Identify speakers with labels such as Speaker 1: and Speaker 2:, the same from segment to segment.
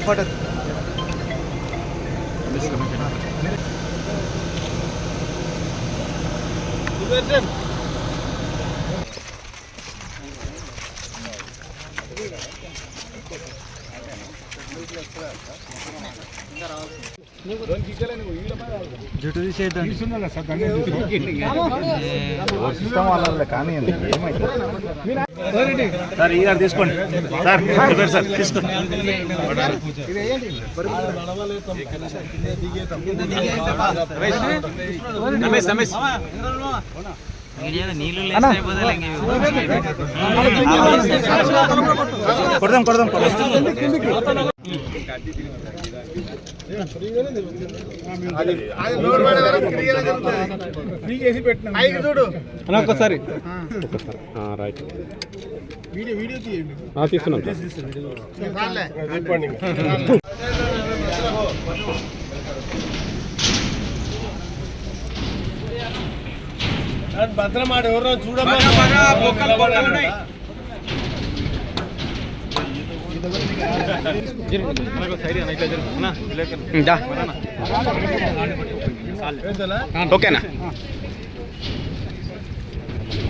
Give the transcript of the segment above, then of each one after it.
Speaker 1: Photo జుట్టు తీసేద్దండి కానీ
Speaker 2: sir ఈ గారు తీసుకోండి సార్ తీసుకోండి కొడదాం
Speaker 3: ఒక్కసారి రైట్
Speaker 1: వీడియో తీయండి
Speaker 3: తీస్తున్నాం
Speaker 1: భద్రమాట ఎవరో చూడమ్మా
Speaker 2: ఓకేనా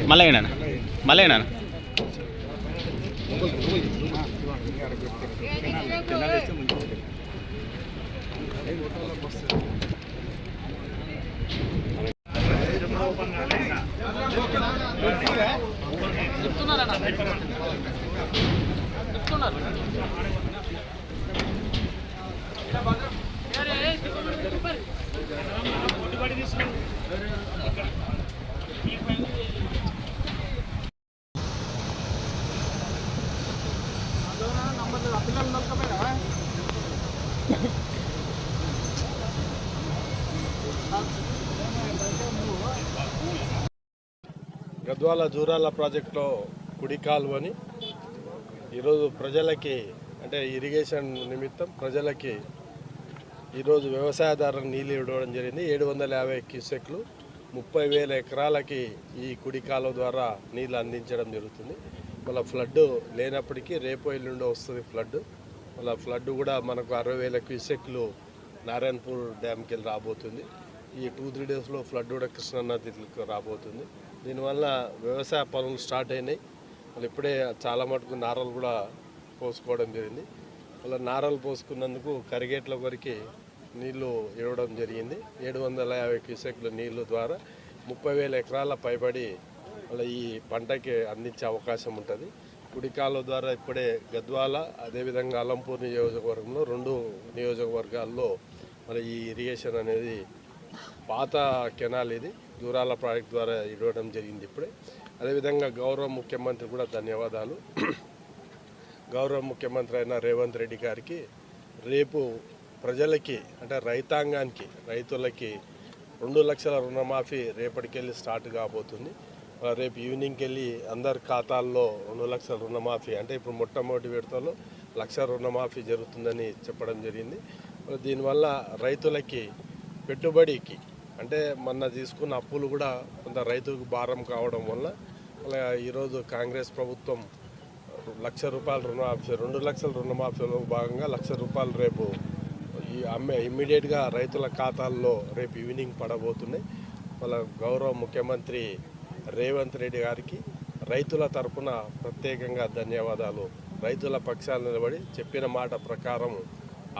Speaker 2: మళ్ళీ
Speaker 4: గద్వాల జూరాల ప్రాజెక్టులో కుడి కాలువని ఈరోజు ప్రజలకి అంటే ఇరిగేషన్ నిమిత్తం ప్రజలకి ఈరోజు వ్యవసాయదారులకు నీళ్ళు ఇవ్వడం జరిగింది. 750 క్యూసెక్లు 30,000 ఎకరాలకి ఈ కుడి కాలువ ద్వారా నీళ్ళు అందించడం జరుగుతుంది. మళ్ళీ ఫ్లడ్ లేనప్పటికీ రేపు ఎల్లుండో వస్తుంది ఫ్లడ్. మళ్ళీ ఫ్లడ్ కూడా మనకు 60,000 క్యూసెక్లు నారాయణపూర్ డ్యామ్కి వెళ్ళి రాబోతుంది. ఈ 2-3 డేస్లో ఫ్లడ్ కూడా కృష్ణానదికి రాబోతుంది. దీనివల్ల వ్యవసాయ పనులు స్టార్ట్ అయినాయి. మళ్ళీ ఇప్పుడే చాలా మటుకు నారలు కూడా పోసుకోవడం జరిగింది. మళ్ళీ నారలు పోసుకున్నందుకు కరిగేట్ల వరకు నీళ్లు ఇవ్వడం జరిగింది. 750 క్యూసెక్ల నీళ్లు ద్వారా 30,000 ఎకరాల పైబడి మళ్ళీ ఈ పంటకి అందించే అవకాశం ఉంటుంది. కుడికాల ద్వారా ఇప్పుడే గద్వాల అదేవిధంగా అలంపూర్ నియోజకవర్గంలో 2 నియోజకవర్గాల్లో మరి ఈ ఇరిగేషన్ అనేది పాత కెనాల్ ఇది దూరాల ప్రాజెక్ట్ ద్వారా ఇవ్వడం జరిగింది ఇప్పుడే. అదేవిధంగా గౌరవ ముఖ్యమంత్రి కూడా ధన్యవాదాలు. గౌరవ ముఖ్యమంత్రి అయిన రేవంత్ రెడ్డి గారికి రేపు ప్రజలకి అంటే రైతాంగానికి రైతులకి 2 లక్షల రుణమాఫీ రేపటికెళ్ళి స్టార్ట్ కాబోతుంది. రేపు ఈవినింగ్కి వెళ్ళి అందరి ఖాతాల్లో 2 లక్షల రుణమాఫీ అంటే ఇప్పుడు మొట్టమొదటి విడతలో 1,00,000 రుణమాఫీ జరుగుతుందని చెప్పడం జరిగింది. దీనివల్ల రైతులకి పెట్టుబడికి అంటే మొన్న తీసుకున్న అప్పులు కూడా కొంత రైతులకు భారం కావడం వల్ల ఈరోజు కాంగ్రెస్ ప్రభుత్వం 1,00,000 రూపాయల రుణమాఫీ 2 లక్షల రుణమాఫీలో భాగంగా 1,00,000 రూపాయలు రేపు ఇమ్మీడియట్గా రైతుల ఖాతాల్లో రేపు ఈవినింగ్ పడబోతున్నాయి. వాళ్ళ గౌరవ ముఖ్యమంత్రి రేవంత్ రెడ్డి గారికి రైతుల తరఫున ప్రత్యేకంగా ధన్యవాదాలు. రైతుల పక్షాలు నిలబడి చెప్పిన మాట ప్రకారం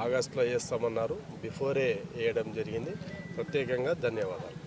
Speaker 4: ఆగస్టులో వేస్తామన్నారు, బిఫోరే వేయడం జరిగింది. ప్రత్యేకంగా ధన్యవాదాలు.